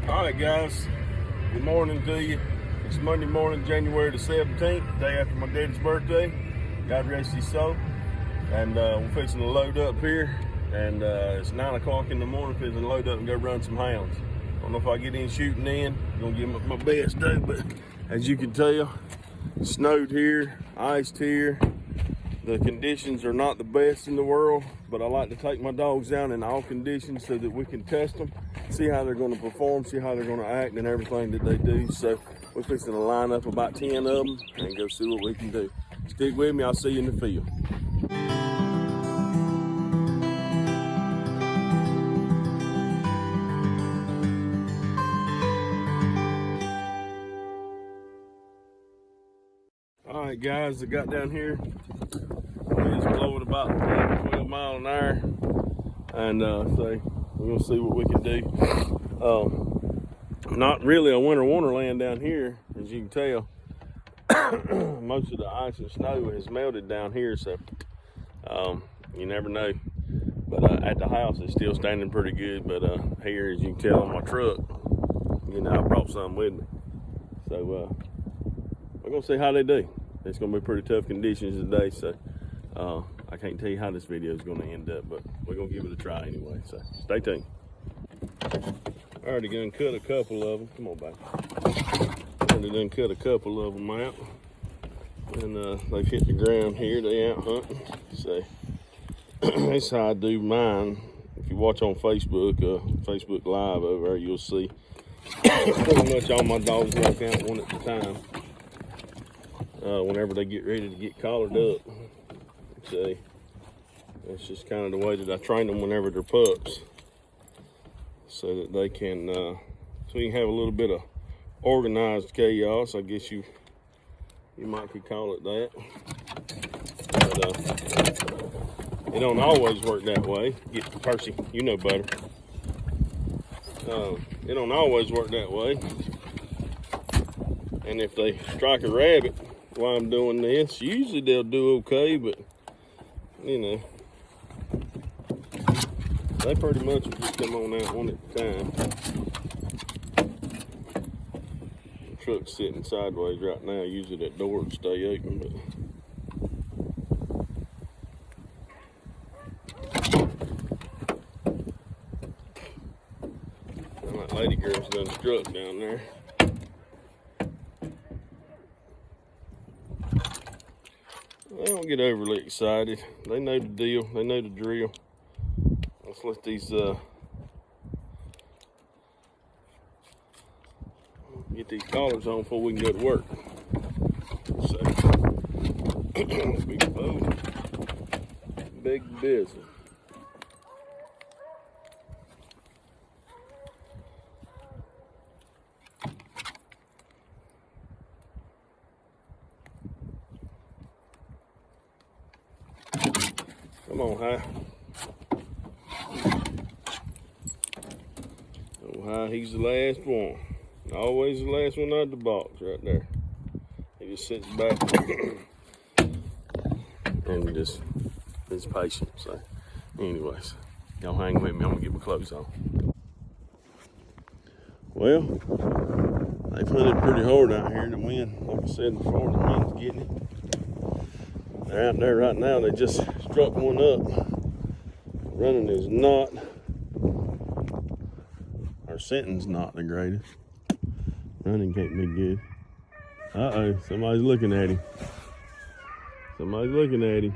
All right, guys. Good morning to you. It's Monday morning, January the 17th, day after my daddy's birthday. God rest his soul. And we're fixing to load up here. And it's 9 o'clock in the morning, fixing to load up and go run some hounds. I don't know if I get any shooting in. I'm going to give them my best though. But as you can tell, it snowed here, iced here. The conditions are not the best in the world, but I like to take my dogs down in all conditions so that we can test them, see how they're going to perform, see how they're going to act and everything that they do. So we're fixing to line up about 10 of them and go see what we can do. Stick with me, I'll see you in the field. All right, guys, I got down here. It's blowing about 10, 12 miles an hour. And so we're gonna see what we can do. Not really a winter wonderland down here, as you can tell. Most of the ice and snow has melted down here, so you never know. But at the house, it's still standing pretty good. But here, as you can tell on my truck, you know, I brought some with me. So we're gonna see how they do. It's gonna be pretty tough conditions today, so I can't tell you how this video is gonna end up, but we're gonna give it a try anyway, so stay tuned. I already done cut a couple of them. Come on, baby. Already done cut a couple of them out. And they've hit the ground here, they out hunting. So that's how I do mine. If you watch on Facebook, Facebook Live over there, you'll see pretty much all my dogs walk out one at a time. Whenever they get ready to get collared up. So that's just kind of the way that I train them whenever they're pups, so that they can, so you can have a little bit of organized chaos, I guess you might could call it that. But it don't always work that way. Percy, you know better. It don't always work that way. And if they strike a rabbit while I'm doing this, usually they'll do okay, but you know, they pretty much will just come on out one at a time. The truck's sitting sideways right now. Usually that door would stay open, but that lady girl's done struck down there. They don't get overly excited. They know the deal. They know the drill. Let's let these get these collars on before we can go to work. So, big boat, big business. Come on, High. Oh, High, he's the last one. Always the last one out of the box right there. He just sits back and just is patient. So, anyways, y'all hang with me. I'm gonna get my clothes on. Well, they've hunted pretty hard out here. The wind, like I said before, the wind's getting it. They're out there right now. They just struck one up. Running is not, our scenting's not the greatest. Running can't be good. Uh-oh, somebody's looking at him. Somebody's looking at him.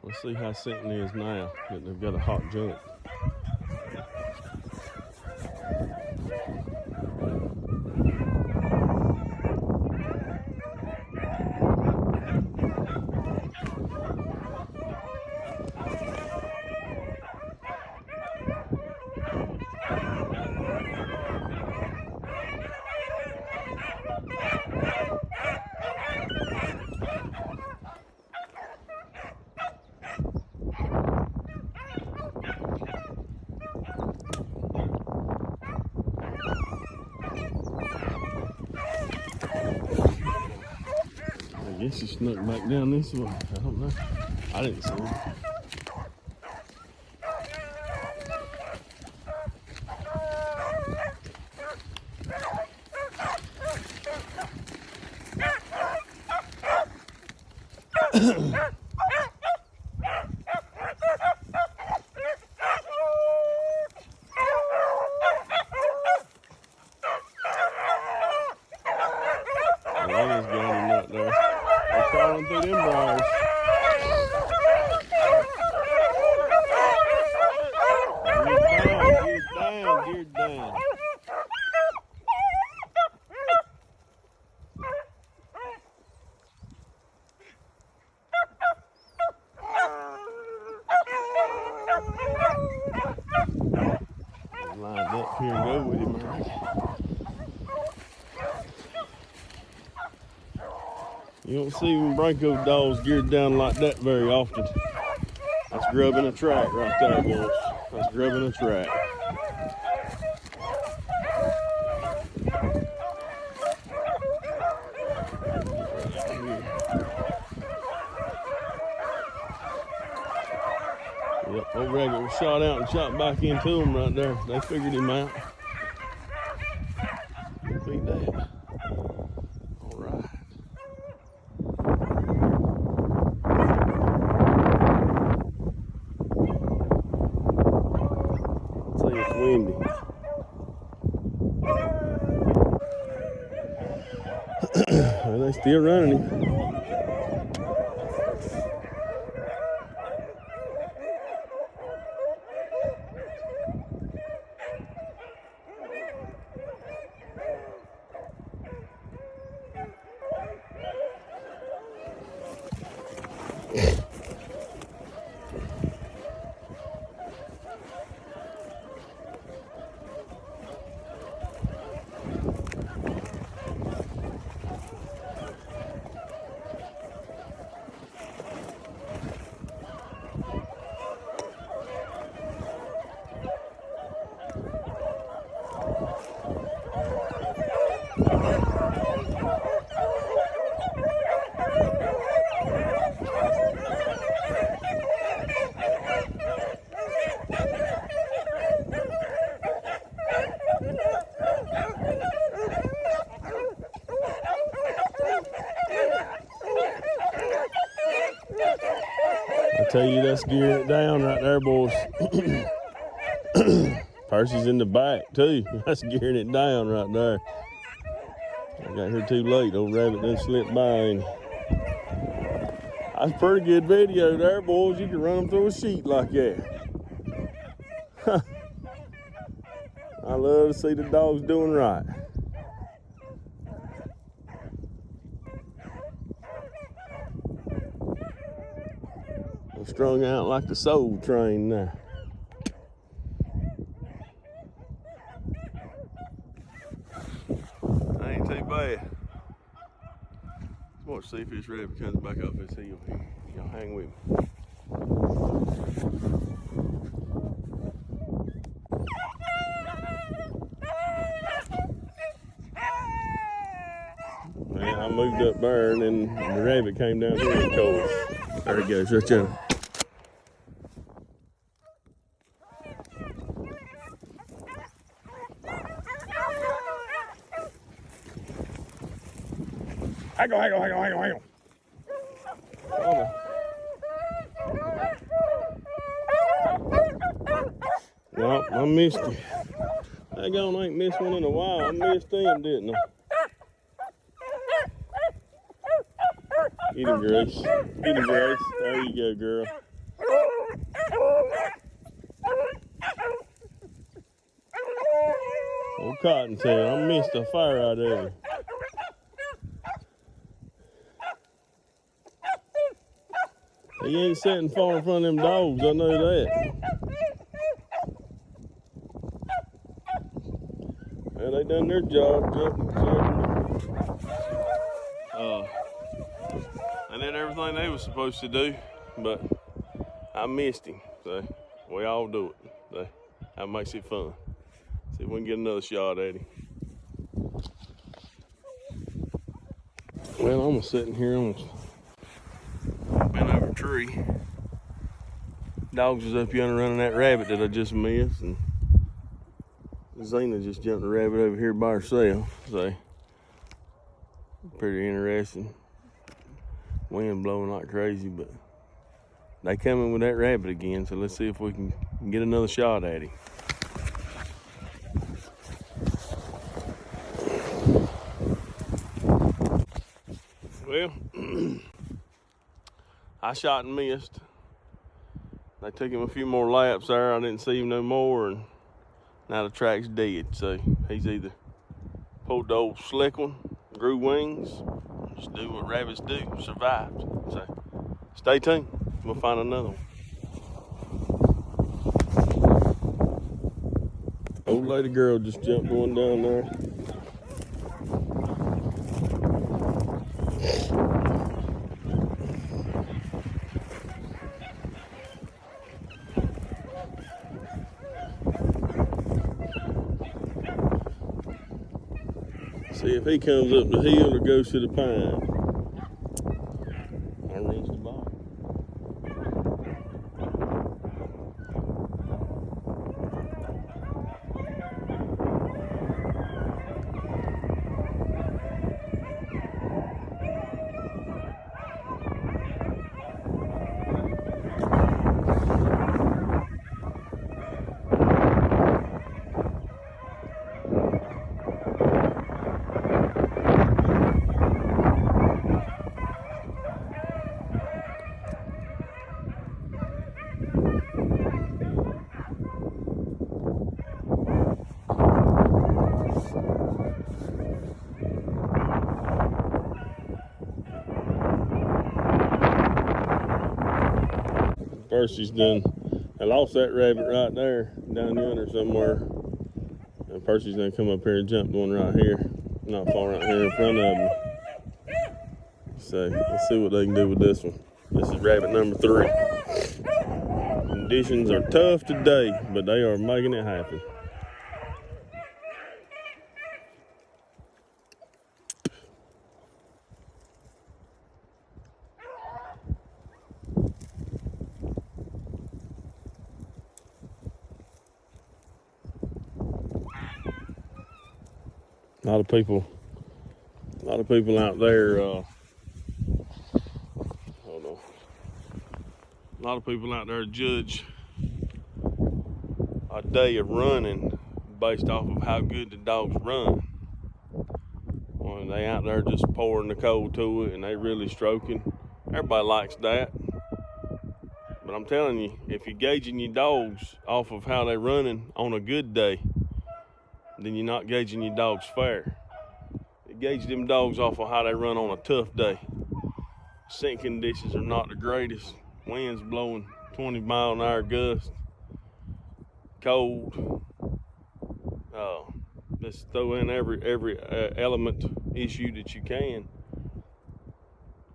Let's see how scenting is now that they've got a hot jump. guess he snuck back down this way. I don't know. I didn't see him. I just got him up there. They're crawling through them briars. Get down. Lined up here and go with him, right? You don't see Branco dogs geared down like that very often. That's grubbing a track right there, boys. That's grubbing a track. Yep, old Ragged was shot out and shot back into him right there. They figured him out. Beat that. All right. I'll tell you it's windy. Well, they still running him. I tell you, that's gearing it down right there, boys. Percy's in the back too. That's gearing it down right there. I got here too late. Old rabbit done slipped by. And that's a pretty good video there, boys. You can run them through a sheet like that. I love to see the dogs doing right. Strung out like the soul train there. That ain't too bad. Just want to see if this rabbit comes back up his heel here. Y'all hang with me. Man, I moved up there and then the rabbit came down here and cold. There he goes, right there. Hang on. Well, I missed you. Hang on, I ain't missed one in a while. I missed him, didn't I? Get him, Grace. Get him, Grace. There you go, girl. Old Cottontail, I missed a fire out there. He ain't sitting far in front of them dogs, I know that. Well, they done their job, jumping. They did everything they was supposed to do, but I missed him. So we all do it. So that makes it fun. See if we can get another shot at him. Well, I'm sitting here on bent over a tree. Dogs was up yonder running that rabbit that I just missed, and Zena just jumped the rabbit over here by herself. So pretty interesting. Wind blowing like crazy, but they coming with that rabbit again. So let's see if we can get another shot at him. Well, I shot and missed. They took him a few more laps there. I didn't see him no more, and now the track's dead. So he's either pulled the old slick one, grew wings, just do what rabbits do, survived. So stay tuned. We'll find another one. Old lady girl just jumped one down there. See if he comes up the hill or goes to the pine. I runs the ball. Percy's done. I lost that rabbit right there, down yonder somewhere. And Percy's gonna come up here and jump one right here, not far right here in front of him. So let's see what they can do with this one. This is rabbit number 3. Conditions are tough today, but they are making it happen. A lot of people out there, hold on. A lot of people out there judge a day of running based off of how good the dogs run. When they out there just pouring the cold to it and they really stroking, everybody likes that. But I'm telling you, if you're gauging your dogs off of how they're running on a good day, then you're not gauging your dogs fair. You gauge them dogs off of how they run on a tough day. Scent conditions are not the greatest. Winds blowing 20-mile-an-hour gusts. Cold. Just throw in every element issue that you can.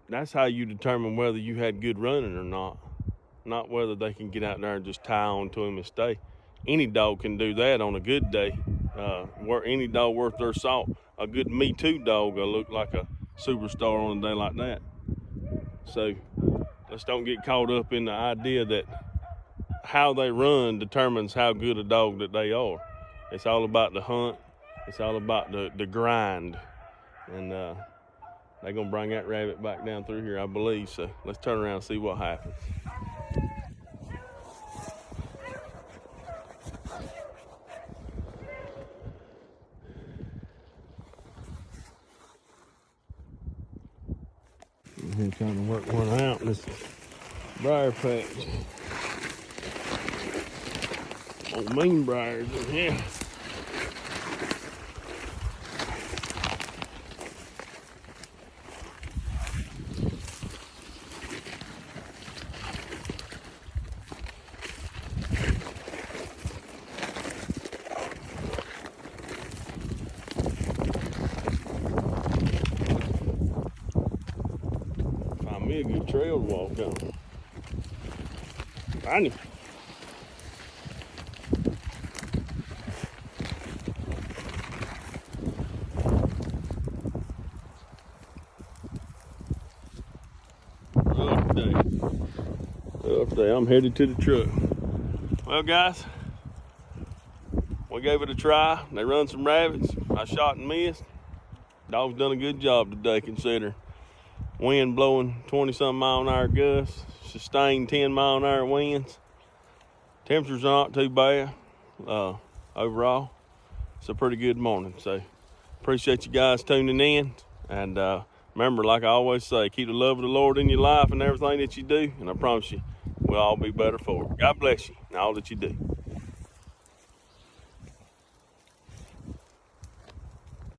That's how you determine whether you had good running or not. Not whether they can get out there and just tie on to him and stay. Any dog can do that on a good day. Any dog worth their salt, a good Me Too dog will look like a superstar on a day like that. So let's don't get caught up in the idea that how they run determines how good a dog that they are. It's all about the hunt. It's all about the grind. And they're gonna bring that rabbit back down through here, I believe. So let's turn around and see what happens. I'm trying to work one out in this briar patch. Old mean briars in here. Find me a good trail to walk on. Find him. say I'm headed to the truck. Well, guys, we gave it a try. They run some rabbits. I shot and missed. Dog's done a good job today, considering wind blowing 20-something mile an hour gusts, sustained 10-mile-an-hour winds. Temperatures are not too bad overall. It's a pretty good morning. So appreciate you guys tuning in. And remember, like I always say, keep the love of the Lord in your life and everything that you do. And I promise you, we'll all be better for it. God bless you and all that you do.